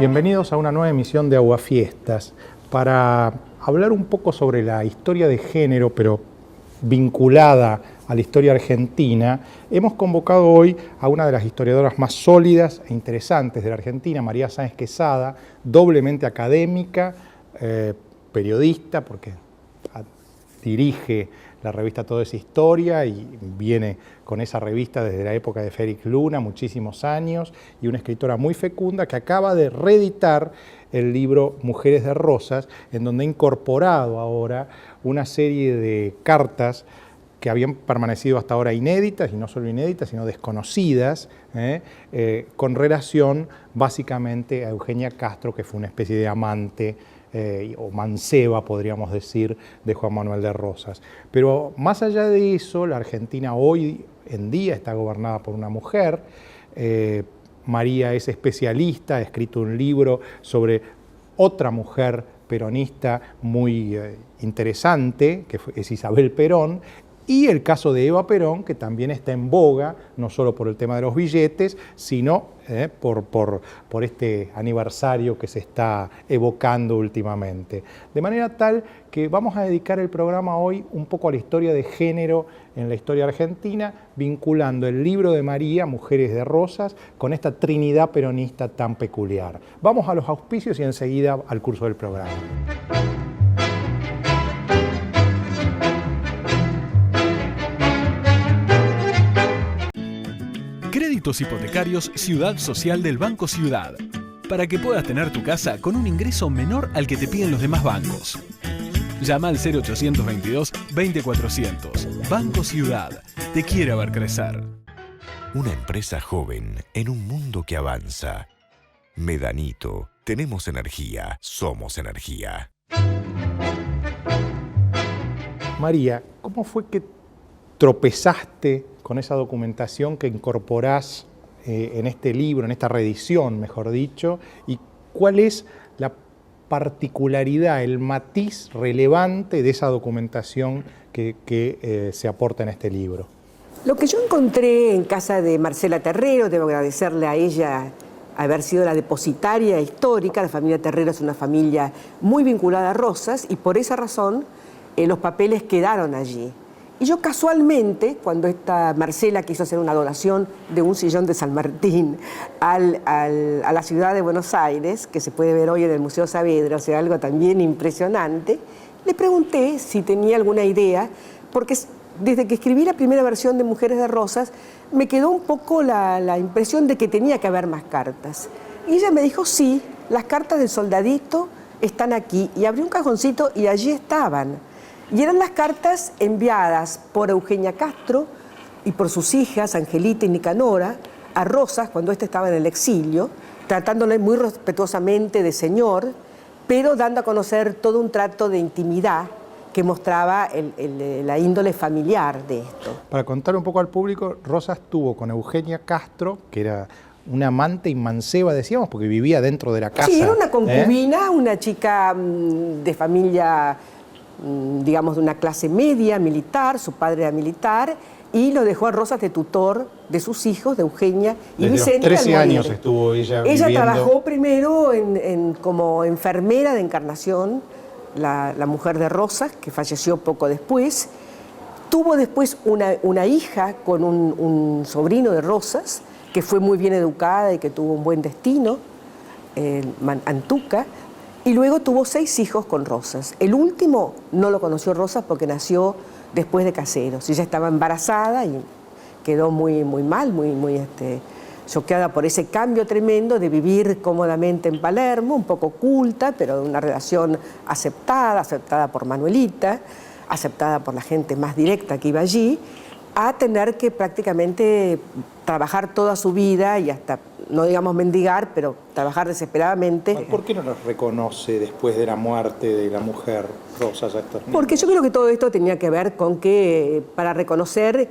Bienvenidos a una nueva emisión de Aguafiestas para hablar un poco sobre la historia de género, pero vinculada a la historia argentina. Hemos convocado hoy a una de las historiadoras más sólidas e interesantes de la Argentina, María Sáenz Quesada, doblemente académica, periodista, porque dirige la revista Todo es Historia y viene con esa revista desde la época de Félix Luna, muchísimos años, y una escritora muy fecunda que acaba de reeditar el libro Mujeres de Rosas, en donde ha incorporado ahora una serie de cartas que habían permanecido hasta ahora inéditas, y no solo inéditas, sino desconocidas, con relación básicamente a Eugenia Castro, que fue una especie de amante o manceba, podríamos decir, de Juan Manuel de Rosas. Pero más allá de eso, la Argentina hoy en día está gobernada por una mujer. María es especialista, ha escrito un libro sobre otra mujer peronista muy interesante, que es Isabel Perón, y el caso de Eva Perón, que también está en boga, no solo por el tema de los billetes, sino por este aniversario que se está evocando últimamente. De manera tal que vamos a dedicar el programa hoy un poco a la historia de género en la historia argentina, vinculando el libro de María, Mujeres de Rosas, con esta trinidad peronista tan peculiar. Vamos a los auspicios y enseguida al curso del programa. Créditos hipotecarios Ciudad Social del Banco Ciudad, para que puedas tener tu casa con un ingreso menor al que te piden los demás bancos. Llama al 0822-20400. Banco Ciudad, te quiere ver crecer. Una empresa joven en un mundo que avanza. Medanito, tenemos energía, somos energía. María, ¿cómo fue que tropezaste con esa documentación que incorporás en este libro, en esta reedición, mejor dicho, y cuál es la particularidad, el matiz relevante de esa documentación que se aporta en este libro? Lo que yo encontré en casa de Marcela Terrero, debo agradecerle a ella haber sido la depositaria histórica. La familia Terrero es una familia muy vinculada a Rosas y por esa razón los papeles quedaron allí. Y yo casualmente, cuando esta Marcela quiso hacer una donación de un sillón de San Martín a la ciudad de Buenos Aires, que se puede ver hoy en el Museo Saavedra, o sea, algo también impresionante, le pregunté si tenía alguna idea, porque desde que escribí la primera versión de Mujeres de Rosas, me quedó un poco la impresión de que tenía que haber más cartas. Y ella me dijo, sí, las cartas del soldadito están aquí. Y abrí un cajoncito y allí estaban. Y eran las cartas enviadas por Eugenia Castro y por sus hijas, Angelita y Nicanora, a Rosas cuando éste estaba en el exilio, tratándole muy respetuosamente de señor, pero dando a conocer todo un trato de intimidad que mostraba la índole familiar de esto. Para contar un poco al público, Rosas tuvo con Eugenia Castro, que era una amante y manceba, decíamos, porque vivía dentro de la casa. Sí, era una concubina, una chica de familia, digamos, de una clase media, militar, su padre era militar, y lo dejó a Rosas de tutor de sus hijos, de Eugenia y Desde Vicente. Los 13 años estuvo ella viviendo. Ella trabajó primero como enfermera de Encarnación, la mujer de Rosas, que falleció poco después. Tuvo después una hija con un sobrino de Rosas, que fue muy bien educada y que tuvo un buen destino, Antuca. Y luego tuvo 6 hijos con Rosas. El último no lo conoció Rosas porque nació después de Caseros. Ella estaba embarazada y quedó muy, muy mal, muy choqueada por ese cambio tremendo de vivir cómodamente en Palermo, un poco oculta, pero de una relación aceptada por Manuelita, aceptada por la gente más directa que iba allí, a tener que prácticamente trabajar toda su vida y hasta, no digamos mendigar, pero trabajar desesperadamente. ¿Por qué no los reconoce después de la muerte de la mujer Rosas a estos niños? Porque yo creo que todo esto tenía que ver con que para reconocer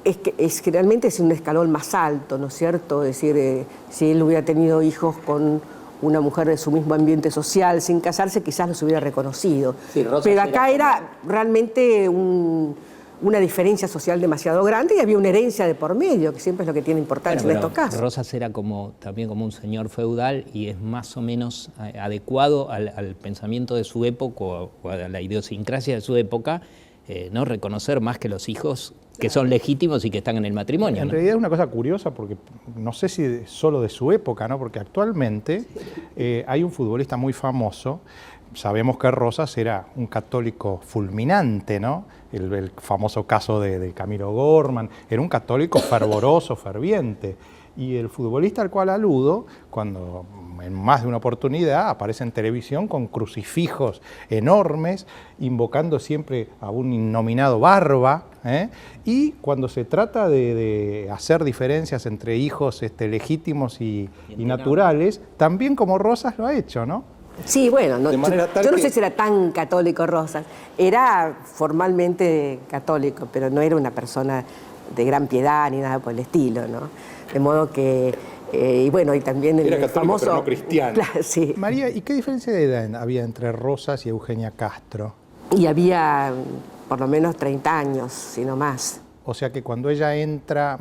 es que realmente es un escalón más alto, ¿no es cierto? Es decir, si él hubiera tenido hijos con una mujer de su mismo ambiente social, sin casarse, quizás los hubiera reconocido. Sí, pero acá era realmente una diferencia social demasiado grande y había una herencia de por medio, que siempre es lo que tiene importancia en estos casos. Rosas era también como un señor feudal y es más o menos adecuado al pensamiento de su época o a la idiosincrasia de su época, no reconocer más que los hijos que son legítimos y que están en el matrimonio. En realidad es una cosa curiosa porque no sé si solo de su época, ¿no? Porque actualmente hay un futbolista muy famoso. Sabemos que Rosas era un católico fulminante, ¿no? El famoso caso de Camilo Gorman, era un católico fervoroso, ferviente. Y el futbolista al cual aludo, cuando en más de una oportunidad aparece en televisión con crucifijos enormes, invocando siempre a un innominado Barba, y cuando se trata de hacer diferencias entre hijos legítimos y naturales, también como Rosas lo ha hecho, ¿no? Sí, bueno, yo no sé si era tan católico Rosas, era formalmente católico, pero no era una persona de gran piedad ni nada por el estilo, ¿no? De modo que, y bueno, y también el era católico, famoso... pero no cristiano. Claro, sí. María, ¿y qué diferencia de edad había entre Rosas y Eugenia Castro? Y había por lo menos 30 años, si no más. O sea que cuando ella entra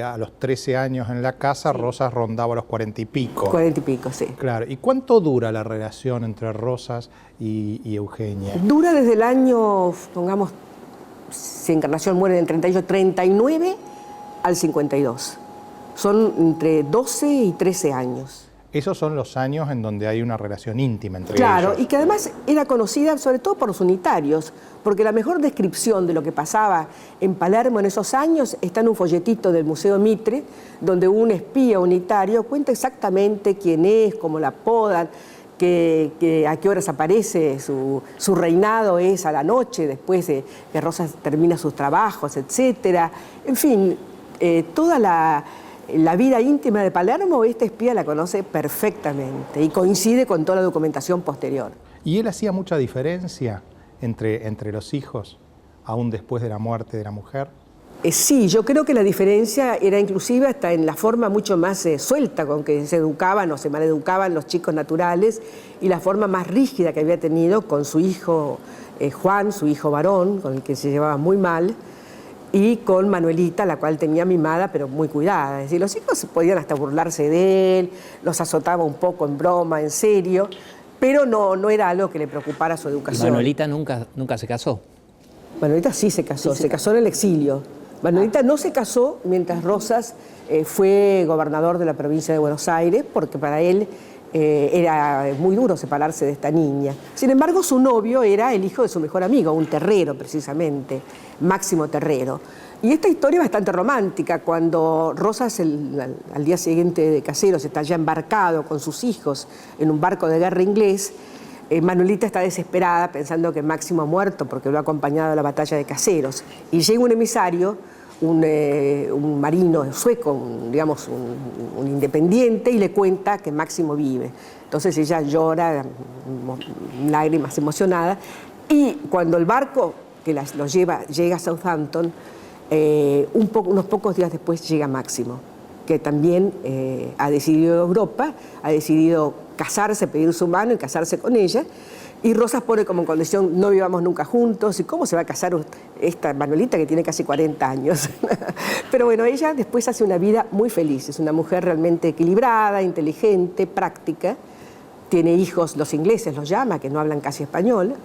a los 13 años en la casa, Rosas rondaba los 40 y pico. 40 y pico, sí. Claro. ¿Y cuánto dura la relación entre Rosas y Eugenia? Dura desde el año, pongamos, si Encarnación muere en el 38, 39 al 52. Son entre 12 y 13 años. Esos son los años en donde hay una relación íntima entre ellos. Claro, y que además era conocida sobre todo por los unitarios, porque la mejor descripción de lo que pasaba en Palermo en esos años está en un folletito del Museo Mitre, donde un espía unitario cuenta exactamente quién es, cómo la apodan, a qué horas aparece, su reinado es a la noche, después de que Rosas termina sus trabajos, etcétera. En fin, toda la vida íntima de Palermo, este espía la conoce perfectamente y coincide con toda la documentación posterior. ¿Y él hacía mucha diferencia entre los hijos, aún después de la muerte de la mujer? Sí, yo creo que la diferencia era inclusive hasta en la forma mucho más suelta con que se educaban o se maleducaban los chicos naturales y la forma más rígida que había tenido con su hijo Juan, su hijo varón, con el que se llevaba muy mal, y con Manuelita, la cual tenía mimada, pero muy cuidada. Es decir, los hijos podían hasta burlarse de él, los azotaba un poco en broma, en serio, pero no era algo que le preocupara su educación. ¿Manuelita nunca se casó? Manuelita sí se casó, se casó en el exilio. Manuelita no se casó mientras Rosas fue gobernador de la provincia de Buenos Aires, porque para él era muy duro separarse de esta niña. Sin embargo, su novio era el hijo de su mejor amigo, un terrero precisamente, Máximo Terrero. Y esta historia es bastante romántica. Cuando Rosas al día siguiente de Caseros está ya embarcado con sus hijos en un barco de guerra inglés, Manuelita está desesperada pensando que Máximo ha muerto porque lo ha acompañado a la batalla de Caseros. Y llega un emisario, un marino sueco, digamos un independiente, y le cuenta que Máximo vive. Entonces ella llora, lágrimas emocionada, y cuando el barco que los lleva llega a Southampton, unos pocos días después llega Máximo, que también ha decidido Europa, ha decidido casarse, pedir su mano y casarse con ella. Y Rosas pone como condición, no vivamos nunca juntos. ¿Y cómo se va a casar esta Manuelita que tiene casi 40 años? Pero bueno, ella después hace una vida muy feliz. Es una mujer realmente equilibrada, inteligente, práctica. Tiene hijos, los ingleses los llama, que no hablan casi español.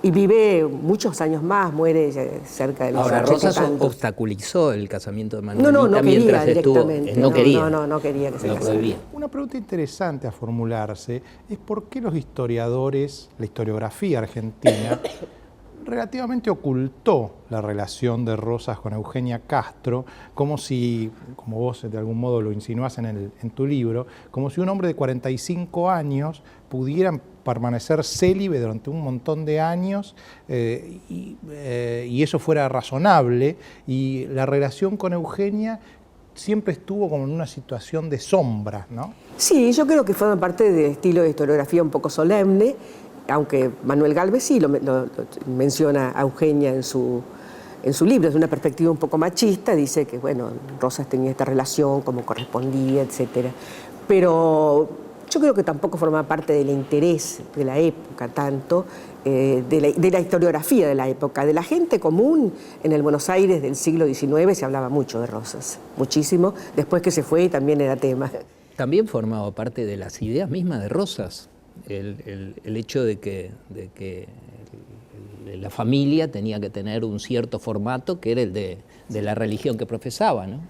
Y vive muchos años más, muere cerca de los 80 y Rosas tantos. obstaculizó el casamiento de Manuelita No quería mientras estuvo. directamente. No quería. No quería que se Lo casara. prohibía. Una pregunta interesante a formularse es por qué los historiadores, la historiografía argentina, relativamente ocultó la relación de Rosas con Eugenia Castro, como si, como vos de algún modo lo insinuás en tu libro, como si un hombre de 45 años pudiera permanecer célibe durante un montón de años y eso fuera razonable, y la relación con Eugenia siempre estuvo como en una situación de sombra, ¿no? Sí, yo creo que forma parte del estilo de historiografía un poco solemne, aunque Manuel Gálvez sí lo menciona a Eugenia en su libro, desde una perspectiva un poco machista, dice que, bueno, Rosas tenía esta relación como correspondía, etcétera. Pero yo creo que tampoco formaba parte del interés de la época tanto, de la historiografía de la época. De la gente común en el Buenos Aires del siglo XIX se hablaba mucho de Rosas, muchísimo. Después que se fue también era tema. También formaba parte de las ideas mismas de Rosas, el hecho de que la familia tenía que tener un cierto formato que era el de la religión que profesaba, ¿no?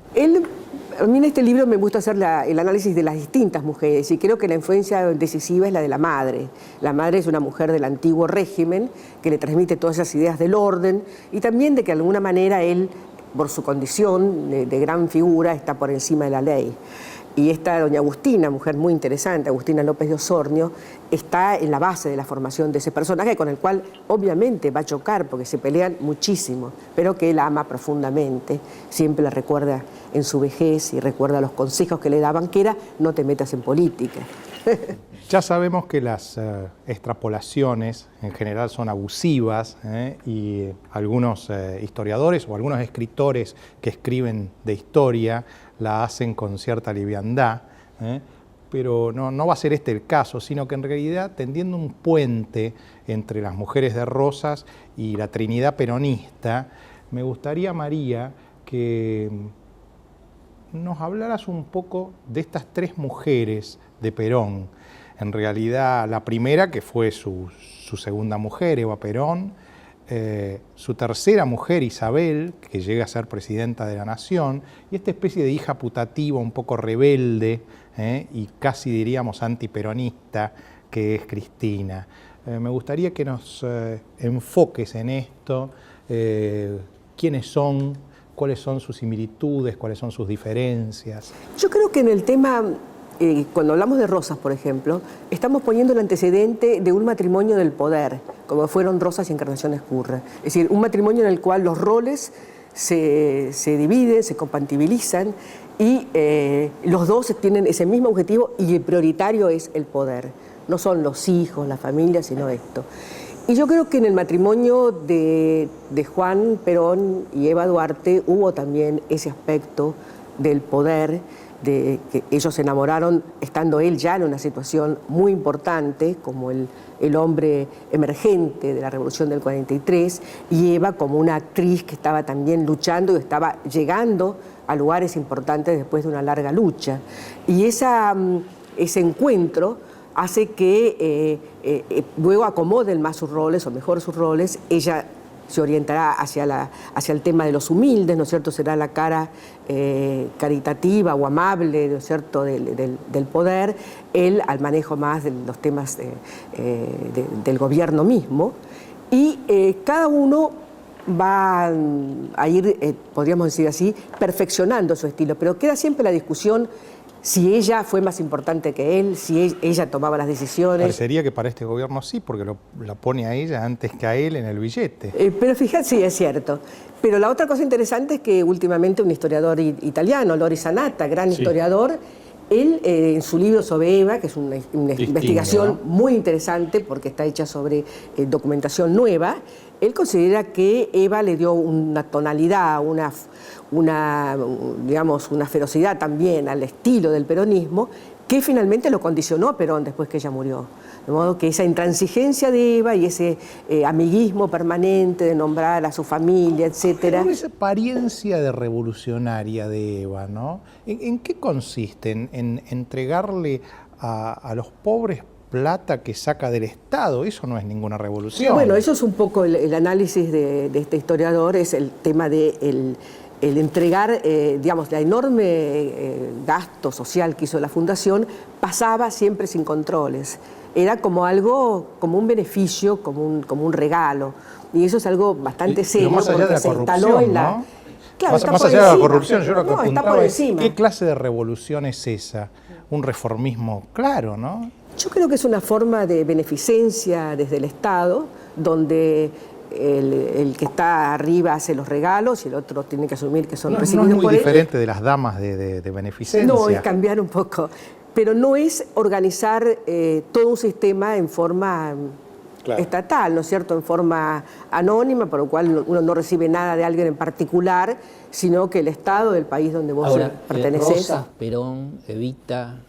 A mí en este libro me gusta hacer el análisis de las distintas mujeres y creo que la influencia decisiva es la de la madre. La madre es una mujer del antiguo régimen que le transmite todas esas ideas del orden y también de que de alguna manera él, por su condición de gran figura, está por encima de la ley. Y esta doña Agustina, mujer muy interesante, Agustina López de Osornio, está en la base de la formación de ese personaje con el cual obviamente va a chocar porque se pelean muchísimo, pero que él ama profundamente, siempre la recuerda en su vejez y recuerda los consejos que le daban, que era no te metas en política. Ya sabemos que las extrapolaciones en general son abusivas y algunos historiadores o algunos escritores que escriben de historia la hacen con cierta liviandad, pero no va a ser este el caso, sino que en realidad tendiendo un puente entre las mujeres de Rosas y la Trinidad peronista, me gustaría, María, que nos hablaras un poco de estas tres mujeres de Perón. En realidad, la primera, que fue su segunda mujer, Eva Perón, su tercera mujer, Isabel, que llega a ser presidenta de la Nación, y esta especie de hija putativa, un poco rebelde, y casi diríamos antiperonista, que es Cristina. Me gustaría que nos enfoques en esto, quiénes son, cuáles son sus similitudes, cuáles son sus diferencias. Yo creo que en el tema, cuando hablamos de Rosas, por ejemplo, estamos poniendo el antecedente de un matrimonio del poder, como fueron Rosas y Encarnación Ezcurra. Es decir, un matrimonio en el cual los roles se dividen, se compatibilizan y los dos tienen ese mismo objetivo y el prioritario es el poder. No son los hijos, la familia, sino esto. Y yo creo que en el matrimonio de Juan Perón y Eva Duarte hubo también ese aspecto del poder, de que ellos se enamoraron estando él ya en una situación muy importante, como el hombre emergente de la Revolución del 43, y Eva como una actriz que estaba también luchando y estaba llegando a lugares importantes después de una larga lucha. Y ese encuentro hace que luego acomoden más sus roles, o mejor sus roles. Ella se orientará hacia el tema de los humildes, ¿no es cierto? Será la cara caritativa o amable, ¿no es cierto?, del poder. Él al manejo más de los temas del gobierno mismo. Y cada uno va a ir, podríamos decir así, perfeccionando su estilo. Pero queda siempre la discusión si ella fue más importante que él, si ella tomaba las decisiones. Parecería que para este gobierno sí, porque la pone a ella antes que a él en el billete. Pero fíjate, sí, es cierto. Pero la otra cosa interesante es que últimamente un historiador italiano, Lori Sanatta, gran historiador, él en su libro sobre Eva, que es una investigación muy interesante porque está hecha sobre documentación nueva, él considera que Eva le dio una tonalidad, digamos, una ferocidad también al estilo del peronismo, que finalmente lo condicionó a Perón después que ella murió. De modo que esa intransigencia de Eva y ese amiguismo permanente de nombrar a su familia, etcétera. Esa apariencia de revolucionaria de Eva, ¿no? ¿En qué consiste? ¿En entregarle a los pobres plata que saca del Estado? Eso no es ninguna revolución. Bueno, eso es un poco el análisis de este historiador, es el tema de el entregar, digamos, la enorme gasto social que hizo la Fundación, pasaba siempre sin controles. Era como algo, como un beneficio, como un regalo. Y eso es algo bastante serio, más allá de la corrupción, ¿no? Claro, más allá de la corrupción, yo lo que está por apuntaba es, encima. ¿qué clase de revolución es esa? Un reformismo claro, ¿no? Yo creo que es una forma de beneficencia desde el Estado, donde el que está arriba hace los regalos y el otro tiene que asumir que son recibidos por él. No es muy diferente de las damas de beneficencia. No, es cambiar un poco. Pero no es organizar todo un sistema en forma estatal, ¿no es cierto?, en forma anónima, por lo cual uno no recibe nada de alguien en particular, sino que el Estado del país donde vos pertenecés. Rosas, Perón, Evita,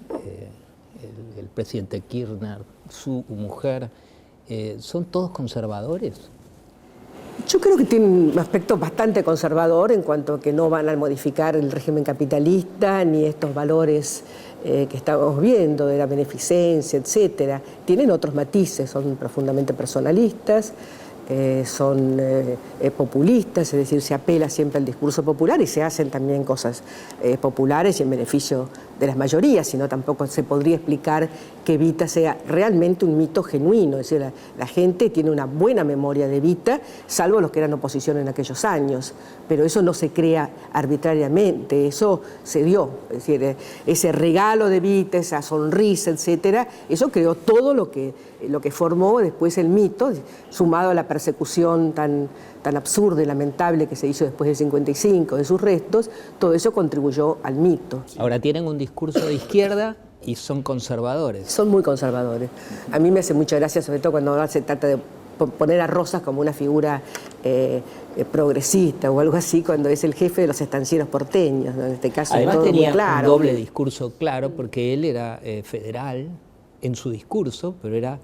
el presidente Kirchner, su mujer, ¿son todos conservadores? Yo creo que tienen un aspecto bastante conservador en cuanto a que no van a modificar el régimen capitalista ni estos valores que estamos viendo de la beneficencia, etcétera. Tienen otros matices, son profundamente personalistas, son populistas, es decir, se apela siempre al discurso popular y se hacen también cosas populares y en beneficio de las mayorías, sino tampoco se podría explicar que Evita sea realmente un mito genuino, es decir, la gente tiene una buena memoria de Evita, salvo los que eran oposición en aquellos años, pero eso no se crea arbitrariamente, eso se dio, es decir, ese regalo de Evita, esa sonrisa, etcétera, eso creó todo lo que formó después el mito, sumado a la persecución tan absurda y lamentable que se hizo después del 55 de sus restos, todo eso contribuyó al mito. Ahora tienen un discurso de izquierda y son conservadores. Son muy conservadores. A mí me hace mucha gracia, sobre todo cuando se trata de poner a Rosas como una figura progresista o algo así, cuando es el jefe de los estancieros porteños, ¿no? En este caso además todo tenía muy claro. un doble discurso claro, porque él era federal en su discurso, pero era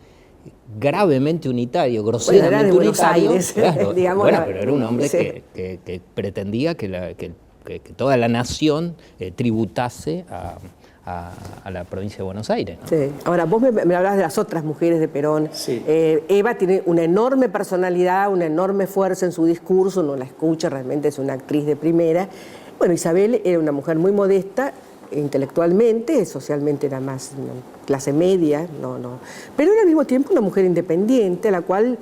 gravemente unitario, groseramente era de Buenos unitario. Aires, Claro, digamos, bueno, pero era un hombre sí. que pretendía que toda la nación tributase a la provincia de Buenos Aires, ¿no? Sí. Ahora, vos me hablás de las otras mujeres de Perón. Sí. Eva tiene una enorme personalidad, una enorme fuerza en su discurso, uno la escucha, realmente es una actriz de primera. Bueno, Isabel era una mujer muy modesta, intelectualmente, socialmente era más clase media, pero era al mismo tiempo una mujer independiente, a la cual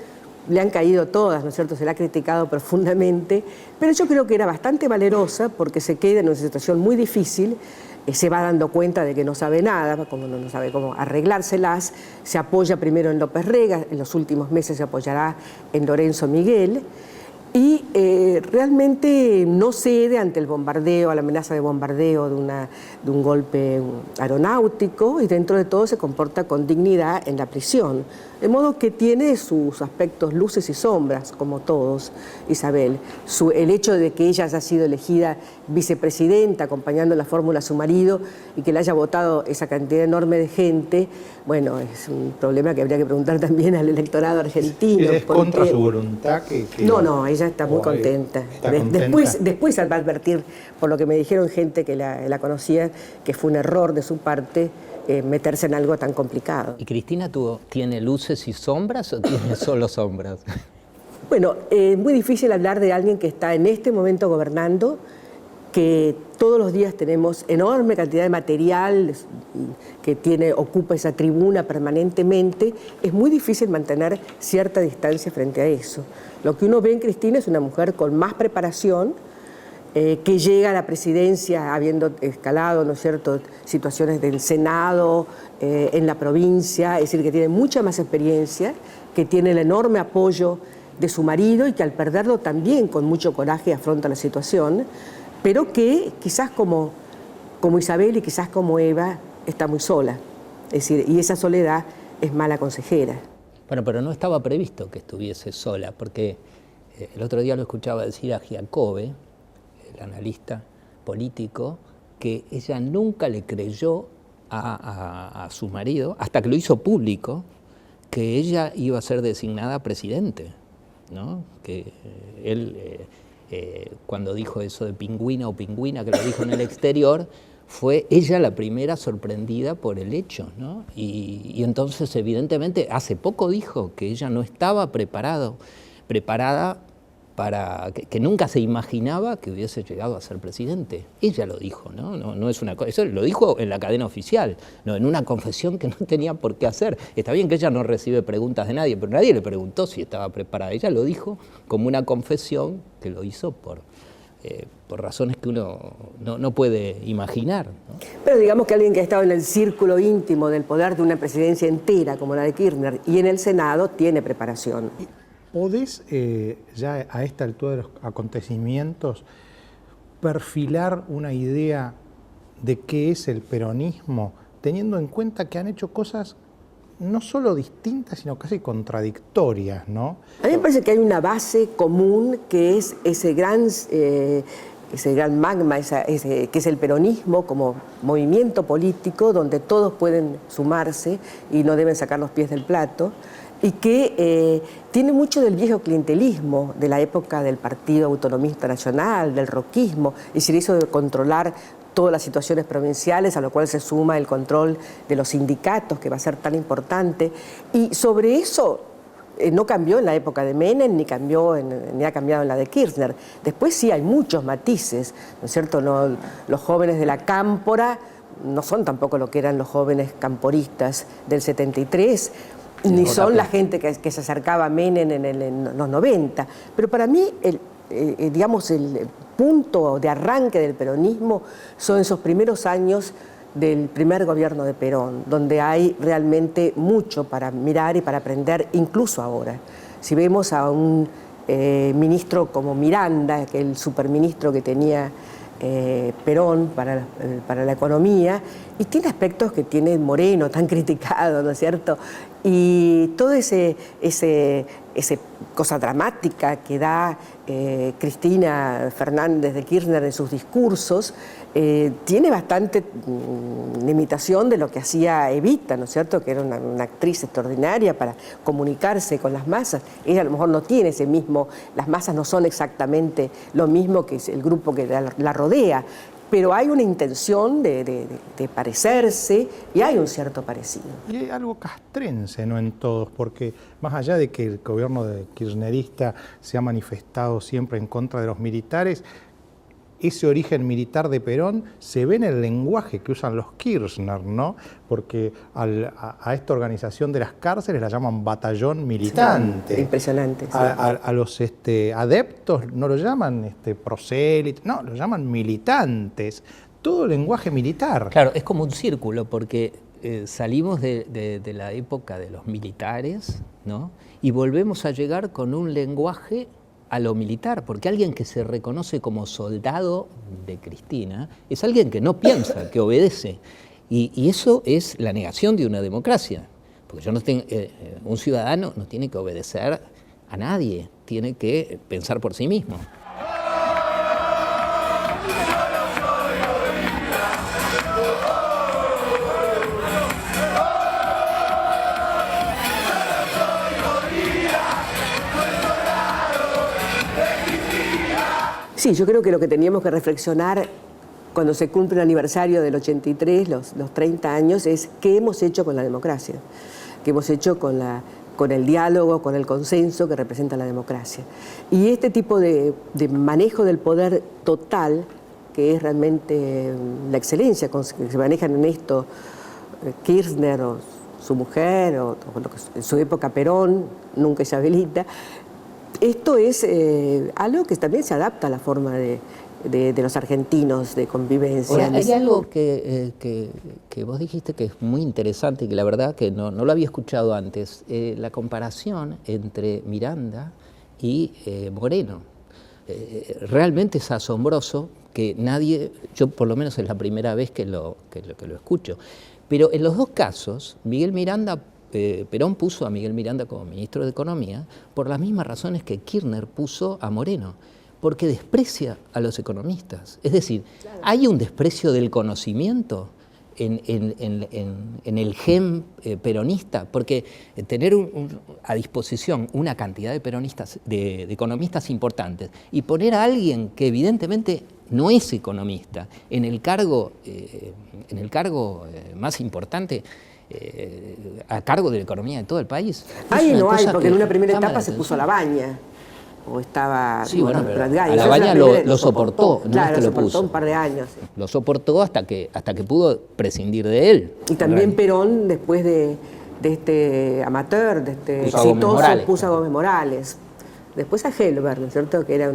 le han caído todas, ¿no es cierto? Se la ha criticado profundamente, pero yo creo que era bastante valerosa porque se queda en una situación muy difícil, se va dando cuenta de que no sabe nada, como no sabe cómo arreglárselas, se apoya primero en López Rega, en los últimos meses se apoyará en Lorenzo Miguel, y realmente no cede ante el bombardeo, a la amenaza de bombardeo de un golpe aeronáutico, y dentro de todo se comporta con dignidad en la prisión. De modo que tiene sus aspectos luces y sombras, como todos, Isabel. El hecho de que ella haya sido elegida vicepresidenta, acompañando la fórmula a su marido, y que le haya votado esa cantidad enorme de gente, bueno, es un problema que habría que preguntar también al electorado argentino. ¿Es contra su voluntad? No, ella está muy contenta. Después va a advertir, por lo que me dijeron gente que la conocía, que fue un error de su parte meterse en algo tan complicado. ¿Y Cristina tiene luces y sombras o tiene solo sombras? Bueno, es muy difícil hablar de alguien que está en este momento gobernando, que todos los días tenemos enorme cantidad de material que ocupa esa tribuna permanentemente. Es muy difícil mantener cierta distancia frente a eso. Lo que uno ve en Cristina es una mujer con más preparación, que llega a la presidencia habiendo escalado, ¿no es cierto?, situaciones del Senado, en la provincia, es decir, que tiene mucha más experiencia, que tiene el enorme apoyo de su marido y que al perderlo también con mucho coraje afronta la situación, pero que quizás como Isabel y quizás como Eva está muy sola, es decir, y esa soledad es mala consejera. Bueno, pero no estaba previsto que estuviese sola, porque el otro día lo escuchaba decir a Giacobbe, el analista político, que ella nunca le creyó a su marido, hasta que lo hizo público, que ella iba a ser designada presidente, ¿no? Que él, cuando dijo eso de pingüina o pingüina, que lo dijo en el exterior, fue ella la primera sorprendida por el hecho, ¿no? Y entonces, evidentemente, hace poco dijo que ella no estaba preparada para que nunca se imaginaba que hubiese llegado a ser presidente. Ella lo dijo, ¿no? No es una cosa, eso lo dijo en la cadena oficial, no, en una confesión que no tenía por qué hacer. Está bien que ella no recibe preguntas de nadie, pero nadie le preguntó si estaba preparada. Ella lo dijo como una confesión que lo hizo por razones que uno no puede imaginar, ¿no? Pero digamos que alguien que ha estado en el círculo íntimo del poder de una presidencia entera, como la de Kirchner, y en el Senado, tiene preparación. ¿Podés, ya a esta altura de los acontecimientos, perfilar una idea de qué es el peronismo, teniendo en cuenta que han hecho cosas no solo distintas, sino casi contradictorias, ¿no? A mí me parece que hay una base común que es ese gran ese gran magma que es el peronismo como movimiento político donde todos pueden sumarse y no deben sacar los pies del plato, y que tiene mucho del viejo clientelismo de la época del Partido Autonomista Nacional, del roquismo, es decir, eso de controlar todas las situaciones provinciales, a lo cual se suma el control de los sindicatos, que va a ser tan importante. Y sobre eso no cambió en la época de Menem, ni ha cambiado en la de Kirchner. Después sí hay muchos matices, ¿no es cierto? No, los jóvenes de la cámpora no son tampoco lo que eran los jóvenes camporistas del 73, ni son la gente que se acercaba a Menem en los 90. Pero para mí, digamos, el punto de arranque del peronismo son esos primeros años del primer gobierno de Perón, donde hay realmente mucho para mirar y para aprender, incluso ahora. Si vemos a un ministro como Miranda, que es el superministro que tenía Perón para la economía, y tiene aspectos que tiene Moreno, tan criticado, ¿no es cierto? Y todo ese cosa dramática que da Cristina Fernández de Kirchner en sus discursos, tiene bastante imitación de lo que hacía Evita, ¿no es cierto?, que era una actriz extraordinaria para comunicarse con las masas. Ella a lo mejor no tiene ese mismo, las masas no son exactamente lo mismo que el grupo que la rodea, pero hay una intención de parecerse y hay un cierto parecido. Y hay algo castrense, ¿no?, en todos, porque más allá de que el gobierno kirchnerista se ha manifestado siempre en contra de los militares, ese origen militar de Perón se ve en el lenguaje que usan los Kirchner, ¿no? Porque a esta organización de las cárceles la llaman batallón militante. Sí, impresionante. Sí. A los adeptos no lo llaman prosélitos, no, lo llaman militantes. Todo lenguaje militar. Claro, es como un círculo, porque salimos de la época de los militares, ¿no? Y volvemos a llegar con un lenguaje a lo militar, porque alguien que se reconoce como soldado de Cristina es alguien que no piensa, que obedece, y eso es la negación de una democracia, porque yo no tengo, un ciudadano no tiene que obedecer a nadie, tiene que pensar por sí mismo. Sí, yo creo que lo que teníamos que reflexionar cuando se cumple el aniversario del 83, los 30 años, es qué hemos hecho con la democracia, qué hemos hecho con el diálogo, con el consenso que representa la democracia. Y este tipo de manejo del poder total, que es realmente la excelencia con que se manejan en esto Kirchner o su mujer, o en su época Perón, nunca Isabelita. Esto es algo que también se adapta a la forma de los argentinos de convivencia. Ahora, hay algo que vos dijiste que es muy interesante y que la verdad que no lo había escuchado antes, la comparación entre Miranda y Moreno. Realmente es asombroso que nadie, yo por lo menos es la primera vez que lo escucho, pero en los dos casos, Perón puso a Miguel Miranda como ministro de Economía por las mismas razones que Kirchner puso a Moreno, porque desprecia a los economistas. Es decir, claro, hay un desprecio del conocimiento en el gen peronista, porque tener a disposición una cantidad de peronistas, de economistas importantes, y poner a alguien que evidentemente no es economista en el cargo más importante, a cargo de la economía de todo el país. Ahí no hay, porque en una primera etapa se puso a Labaña, o estaba... Sí, bueno, pero a Labaña lo soportó, no claro, es que lo lo puso. Un par de años. Sí. Lo soportó hasta que pudo prescindir de él. Y también Perón, después de este amateur, de este exitoso, puso a Gómez Morales. Después a Helber, ¿no es cierto?, que era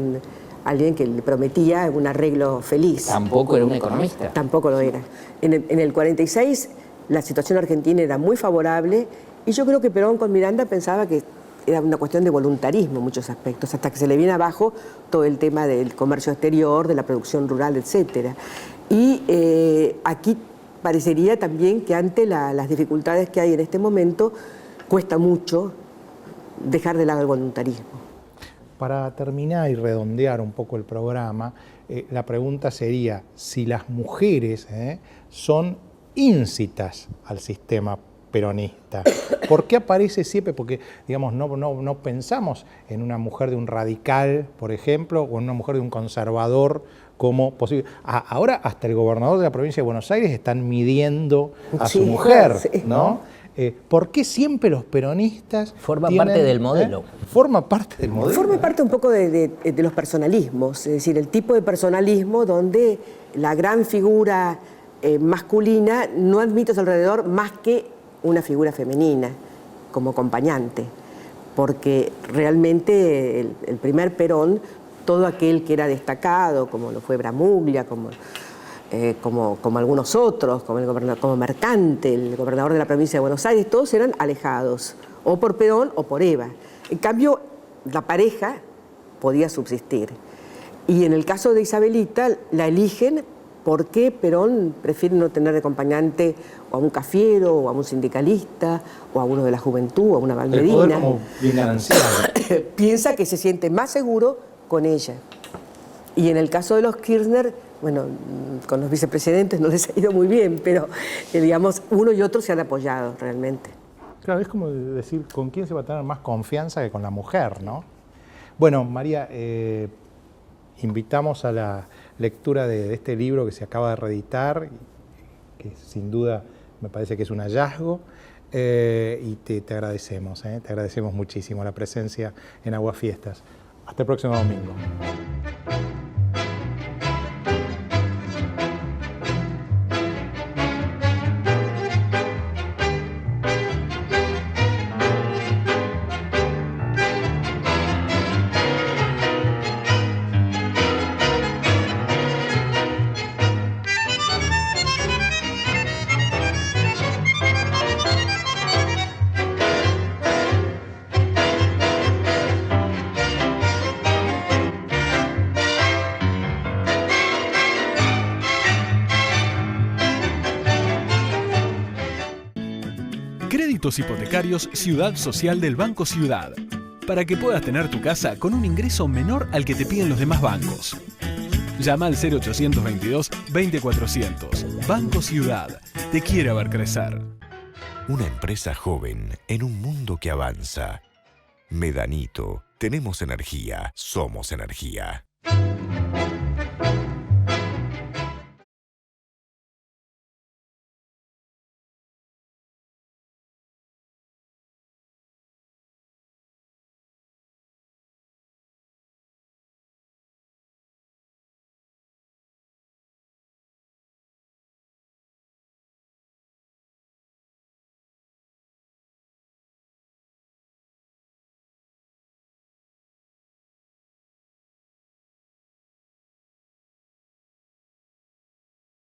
alguien que le prometía un arreglo feliz. Tampoco era un economista. Tampoco lo era. En el 46 la situación argentina era muy favorable y yo creo que Perón con Miranda pensaba que era una cuestión de voluntarismo en muchos aspectos, hasta que se le viene abajo todo el tema del comercio exterior, de la producción rural, etc. Y aquí parecería también que ante las dificultades que hay en este momento, cuesta mucho dejar de lado el voluntarismo. Para terminar y redondear un poco el programa, la pregunta sería si las mujeres son íncitas al sistema peronista. ¿Por qué aparece siempre? Porque, digamos, no pensamos en una mujer de un radical, por ejemplo, o en una mujer de un conservador como posible. Ahora hasta el gobernador de la provincia de Buenos Aires están midiendo a su mujer, ¿no? ¿Por qué siempre los peronistas Forma parte del modelo? Forma parte del modelo. Forma parte un poco de los personalismos, es decir, el tipo de personalismo donde la gran figura masculina no admite a su alrededor más que una figura femenina como acompañante, porque realmente el primer Perón, todo aquel que era destacado, como lo fue Bramuglia, como algunos otros, como Mercante, el gobernador de la provincia de Buenos Aires, todos eran alejados, o por Perón o por Eva. En cambio, la pareja podía subsistir. Y en el caso de Isabelita, la eligen porque Perón prefiere no tener de acompañante o a un cafiero, o a un sindicalista, o a uno de la juventud, o a una balmerina. El poder como bien gananciado. Piensa que se siente más seguro con ella. Y en el caso de los Kirchner, bueno, con los vicepresidentes no les ha ido muy bien, pero digamos, uno y otro se han apoyado realmente. Claro, es como decir, ¿con quién se va a tener más confianza que con la mujer, no? Bueno, María, invitamos a la lectura de este libro que se acaba de reeditar, que sin duda me parece que es un hallazgo, y te agradecemos, te agradecemos muchísimo la presencia en Aguafiestas. Hasta el próximo domingo. Créditos hipotecarios Ciudad Social del Banco Ciudad, para que puedas tener tu casa con un ingreso menor al que te piden los demás bancos. Llama al 0822-20400. Banco Ciudad, te quiere ver crecer. Una empresa joven en un mundo que avanza. Medanito, tenemos energía, somos energía.